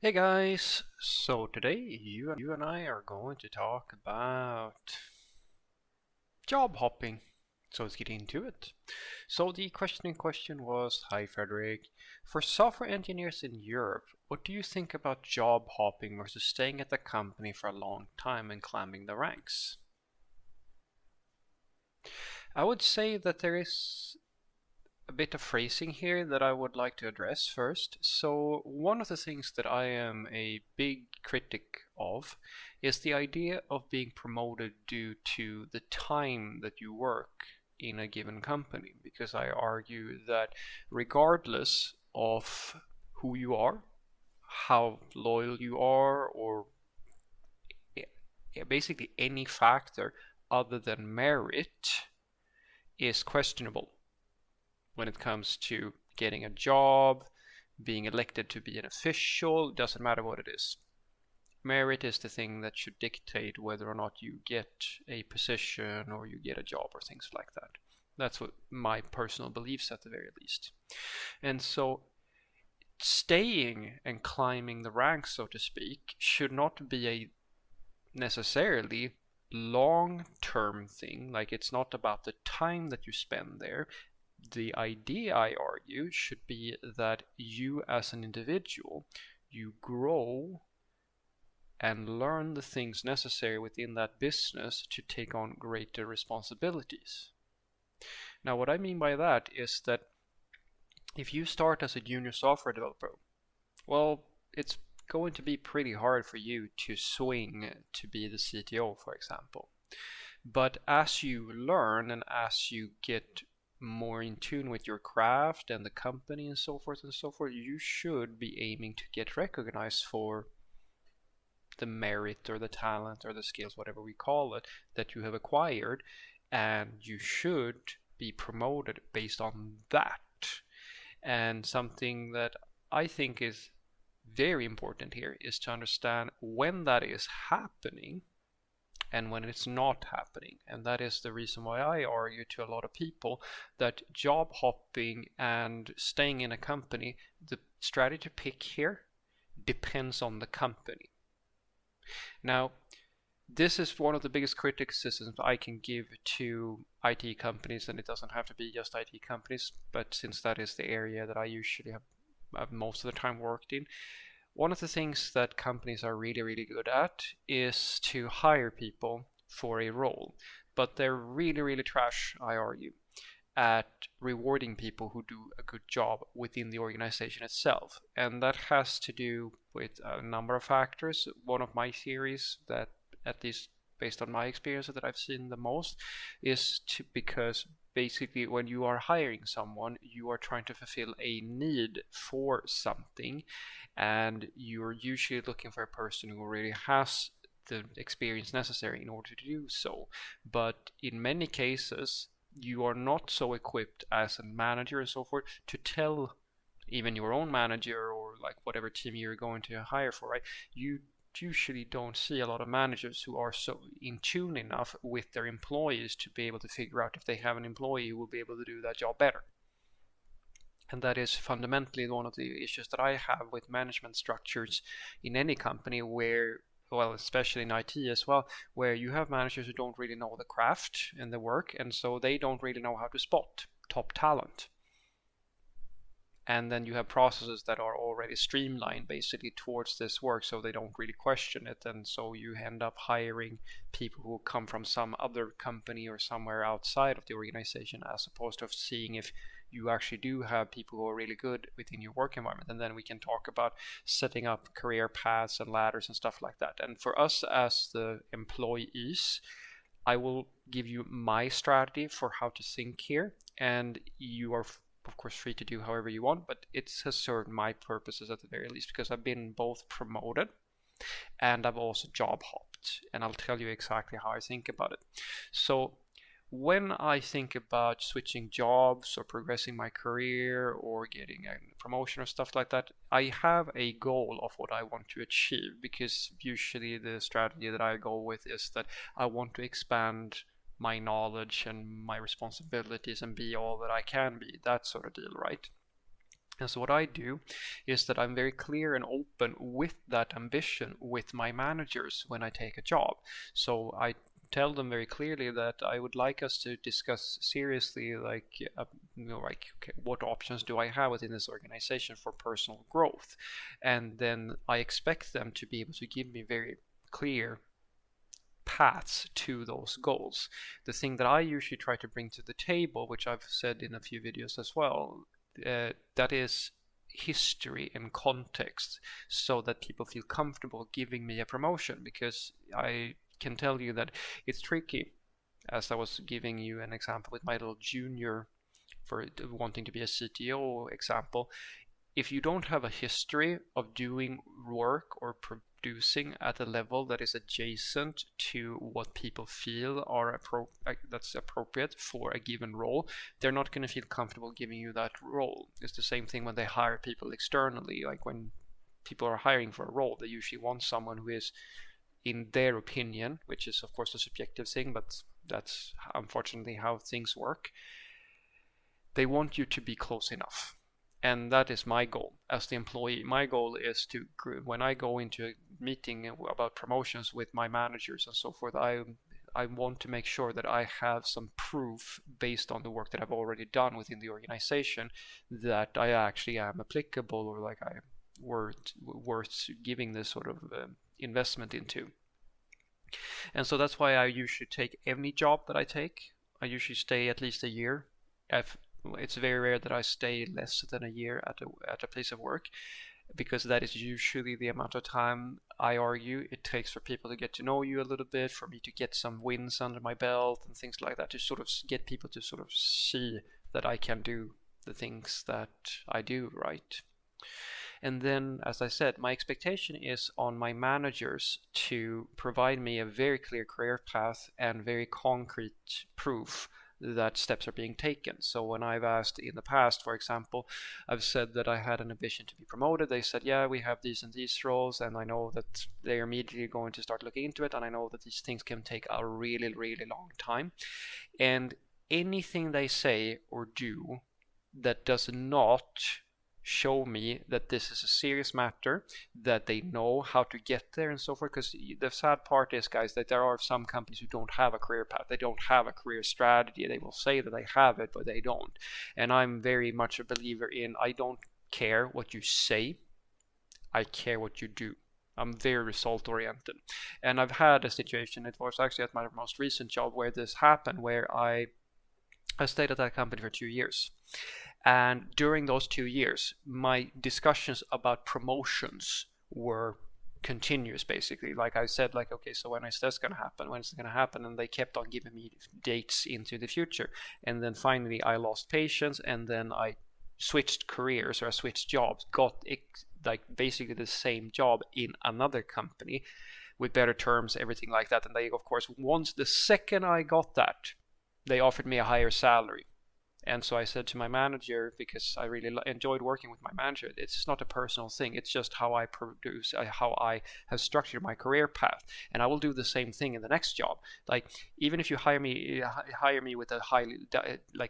Hey guys, so today you and I are going to talk about job hopping. So let's get into it. So the question in question was, hi Frederick, for software engineers in Europe, what do you think about job hopping versus staying at the company for a long time and climbing the ranks? I would say that there is a bit of phrasing here that I would like to address first. So, one of the things that I am a big critic of is the idea of being promoted due to the time that you work in a given company, because I argue that regardless of who you are, how loyal you are, or basically any factor other than merit is questionable when it comes to getting a job, being elected to be an official, doesn't matter what it is. Merit is the thing that should dictate whether or not you get a position or you get a job or things like that. That's what my personal beliefs at the very least. And so staying and climbing the ranks, so to speak, should not be a necessarily long-term thing. Like it's not about the time that you spend there. The idea, I argue, should be that you as an individual, you grow and learn the things necessary within that business to take on greater responsibilities. Now, what I mean by that is that if you start as a junior software developer, well, it's going to be pretty hard for you to swing to be the CTO, for example. But as you learn and as you get more in tune with your craft and the company and so forth, you should be aiming to get recognized for the merit or the talent or the skills, whatever we call it, that you have acquired. And you should be promoted based on that. And something that I think is very important here is to understand when that is happening and when it's not happening. And that is the reason why I argue to a lot of people that job hopping and staying in a company, the strategy to pick here depends on the company. Now, this is one of the biggest criticisms I can give to IT companies, and it doesn't have to be just IT companies, but since that is the area that I usually have most of the time worked in, one of the things that companies are really, really good at is to hire people for a role, but they're really, really trash, I argue, at rewarding people who do a good job within the organization itself. And that has to do with a number of factors. One of my theories that, at least based on my experience, that I've seen the most is because basically when you are hiring someone, you are trying to fulfill a need for something, and you're usually looking for a person who already has the experience necessary in order to do so. But in many cases, you are not so equipped as a manager and so forth to tell even your own manager or like whatever team you're going to hire for, right? You usually don't see a lot of managers who are so in tune enough with their employees to be able to figure out if they have an employee who will be able to do that job better. And that is fundamentally one of the issues that I have with management structures in any company where, well, especially in IT as well, where you have managers who don't really know the craft and the work, and so they don't really know how to spot top talent. And then you have processes that are already streamlined basically towards this work, so they don't really question it. And so you end up hiring people who come from some other company or somewhere outside of the organization, as opposed to seeing if you actually do have people who are really good within your work environment. And then we can talk about setting up career paths and ladders and stuff like that. And for us as the employees, I will give you my strategy for how to think here, and you are of course free to do however you want, but it has served my purposes at the very least, because I've been both promoted and I've also job hopped, and I'll tell you exactly how I think about it. So when I think about switching jobs or progressing my career or getting a promotion or stuff like that, I have a goal of what I want to achieve, because usually the strategy that I go with is that I want to expand my knowledge and my responsibilities and be all that I can be, that sort of deal, right? And so what I do is that I'm very clear and open with that ambition with my managers when I take a job. So I tell them very clearly that I would like us to discuss seriously, like, okay, what options do I have within this organization for personal growth? And then I expect them to be able to give me very clear paths to those goals. The thing that I usually try to bring to the table, which I've said in a few videos as well, that is history and context, so that people feel comfortable giving me a promotion, because I can tell you that it's tricky, as I was giving you an example with my little junior for wanting to be a CTO example. If you don't have a history of doing work or producing at a level that is adjacent to what people feel are that's appropriate for a given role, they're not going to feel comfortable giving you that role. It's the same thing when they hire people externally. Like when people are hiring for a role, they usually want someone who is, in their opinion, which is of course a subjective thing, but that's unfortunately how things work. They want you to be close enough. And that is my goal as the employee. My goal is to, when I go into a meeting about promotions with my managers and so forth, I want to make sure that I have some proof based on the work that I've already done within the organization that I actually am applicable, or like I worth giving this sort of investment into. And so that's why I usually take any job that I take. I usually stay at least a year. It's very rare that I stay less than a year at a place of work, because that is usually the amount of time, I argue, it takes for people to get to know you a little bit, for me to get some wins under my belt and things like that, to sort of get people to sort of see that I can do the things that I do, right? And then, as I said, my expectation is on my managers to provide me a very clear career path and very concrete proof that steps are being taken. So when I've asked in the past, for example, I've said that I had an ambition to be promoted. They said, yeah, we have these and these roles, and I know that they're immediately going to start looking into it, and I know that these things can take a really, really long time. And anything they say or do that does not show me that this is a serious matter, that they know how to get there and so forth. Because the sad part is, guys, that there are some companies who don't have a career path. They don't have a career strategy. They will say that they have it, but they don't. And I'm very much a believer in, I don't care what you say, I care what you do. I'm very result oriented. And I've had a situation, it was actually at my most recent job, where this happened, where I stayed at that company for 2 years. And during those 2 years, my discussions about promotions were continuous, basically. Like I said, like, okay, so when is this going to happen? When is it going to happen? And they kept on giving me dates into the future. And then finally I lost patience, and then I switched careers, or I switched jobs, got like basically the same job in another company with better terms, everything like that. And they, of course, once the second I got that, they offered me a higher salary. And so I said to my manager, because I really enjoyed working with my manager, it's not a personal thing, it's just how I produce, how I have structured my career path. And I will do the same thing in the next job. Like, even if you hire me with a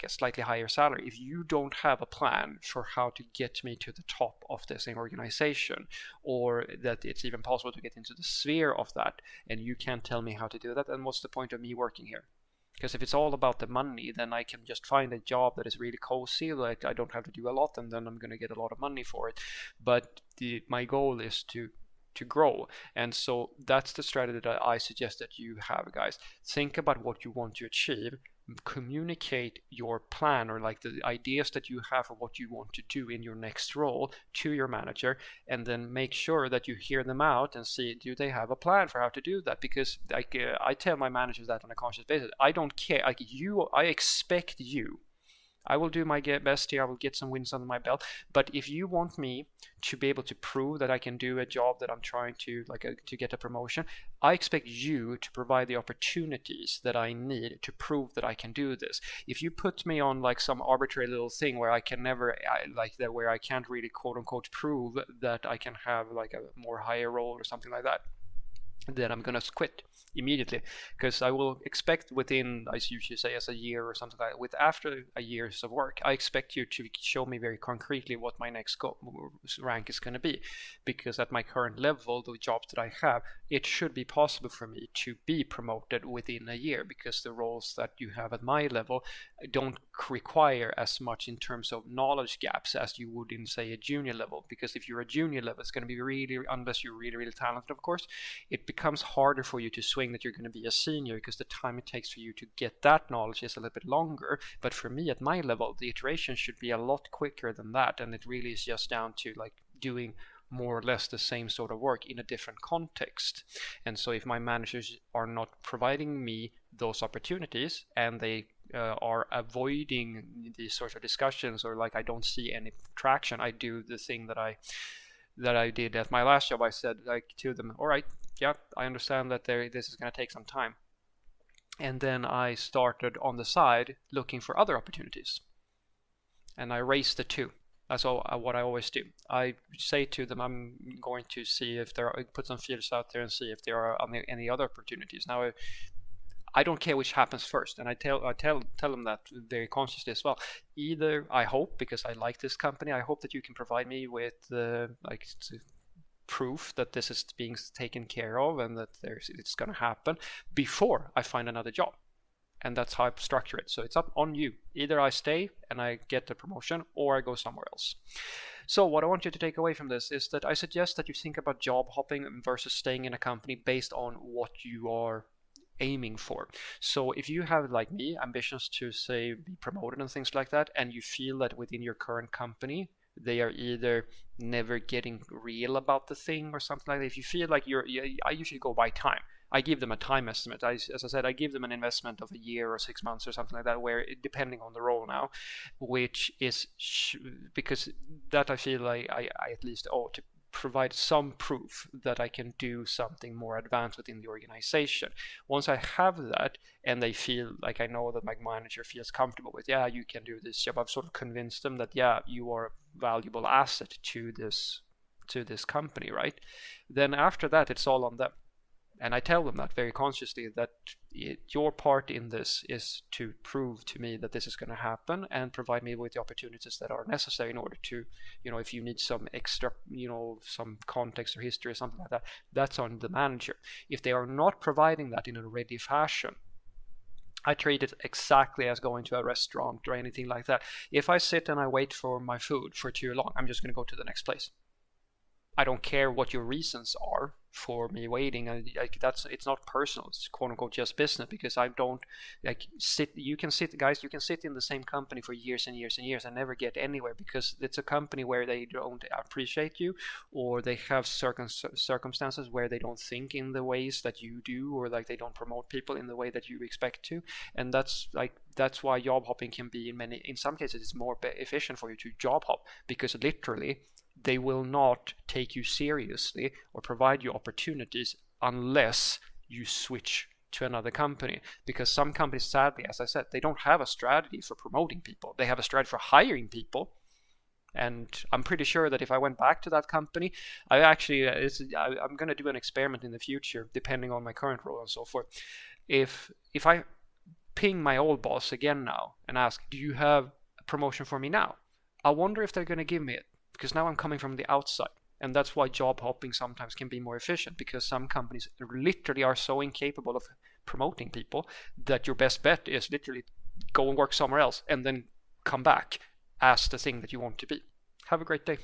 slightly higher salary, if you don't have a plan for how to get me to the top of the same organization, or that it's even possible to get into the sphere of that, and you can't tell me how to do that, then what's the point of me working here? Because if it's all about the money, then I can just find a job that is really cozy, like I don't have to do a lot, and then I'm going to get a lot of money for it. But my goal is to grow. And so that's the strategy that I suggest that you have, guys. Think about what you want to achieve, communicate your plan, or like the ideas that you have of what you want to do in your next role to your manager, and then make sure that you hear them out and see, do they have a plan for how to do that? Because like I tell my managers that on a conscious basis. I don't care, like I expect you. I will do my best here. I will get some wins under my belt. But if you want me to be able to prove that I can do a job that I'm trying to, to get a promotion, I expect you to provide the opportunities that I need to prove that I can do this. If you put me on like some arbitrary little thing where I can never, where I can't really quote unquote prove that I can have like a more higher role or something like that, then I'm gonna quit immediately, because I will expect within, I usually say, as a year or something like that, with after a year's of work, I expect you to show me very concretely what my next rank is going to be, because at my current level, the jobs that I have, it should be possible for me to be promoted within a year, because the roles that you have at my level don't require as much in terms of knowledge gaps as you would in, say, a junior level. Because if you're a junior level, it's going to be really, unless you're really, really talented, of course, it becomes harder for you to swing that you're going to be a senior, because the time it takes for you to get that knowledge is a little bit longer. But for me at my level, the iteration should be a lot quicker than that, and it really is just down to like doing more or less the same sort of work in a different context. And so if my managers are not providing me those opportunities, and they are avoiding these sorts of discussions, or like I don't see any traction, I do the thing that I did at my last job. I said like to them, all right, yeah, I understand that this is going to take some time. And then I started on the side looking for other opportunities. And I raised the two. That's what I always do. I say to them, I'm going to see if there are, put some feelers out there and see if there are any other opportunities. Now, I don't care which happens first, and I tell them that very consciously as well. Either I hope, because I like this company, I hope that you can provide me with proof that this is being taken care of and that it's going to happen before I find another job. And that's how I structure it. So it's up on you. Either I stay and I get the promotion, or I go somewhere else. So what I want you to take away from this is that I suggest that you think about job hopping versus staying in a company based on what you are aiming for. So if you have, like me, ambitions to, say, be promoted and things like that, and you feel that within your current company they are either never getting real about the thing or something like that, if you feel like I usually go by time. I give them a time estimate. As I said, I give them an investment of a year or 6 months or something like that, where depending on the role now, which is because that I feel like I at least ought to provide some proof that I can do something more advanced within the organization. Once I have that, and they feel like I know that my manager feels comfortable with, yeah, you can do this job, I've sort of convinced them that, yeah, you are a valuable asset to this company, right? Then after that, it's all on them. And I tell them that very consciously, that your part in this is to prove to me that this is going to happen, and provide me with the opportunities that are necessary in order to, if you need some extra, some context or history or something like that, that's on the manager. If they are not providing that in a ready fashion, I treat it exactly as going to a restaurant or anything like that. If I sit and I wait for my food for too long, I'm just going to go to the next place. I don't care what your reasons are for me waiting. It's not personal. It's quote unquote just business, because I don't sit. You can sit in the same company for years and years and years and never get anywhere, because it's a company where they don't appreciate you, or they have circumstances where they don't think in the ways that you do, or like they don't promote people in the way that you expect to. And that's why job hopping can be in some cases it's more efficient for you to job hop, because literally they will not take you seriously or provide you opportunities unless you switch to another company. Because some companies, sadly, as I said, they don't have a strategy for promoting people. They have a strategy for hiring people. And I'm pretty sure that if I went back to that company, I'm going to do an experiment in the future, depending on my current role and so forth. If I ping my old boss again now and ask, do you have a promotion for me now? I wonder if they're going to give me it. Because now I'm coming from the outside. And that's why job hopping sometimes can be more efficient, because some companies literally are so incapable of promoting people that your best bet is literally go and work somewhere else and then come back as the thing that you want to be. Have a great day.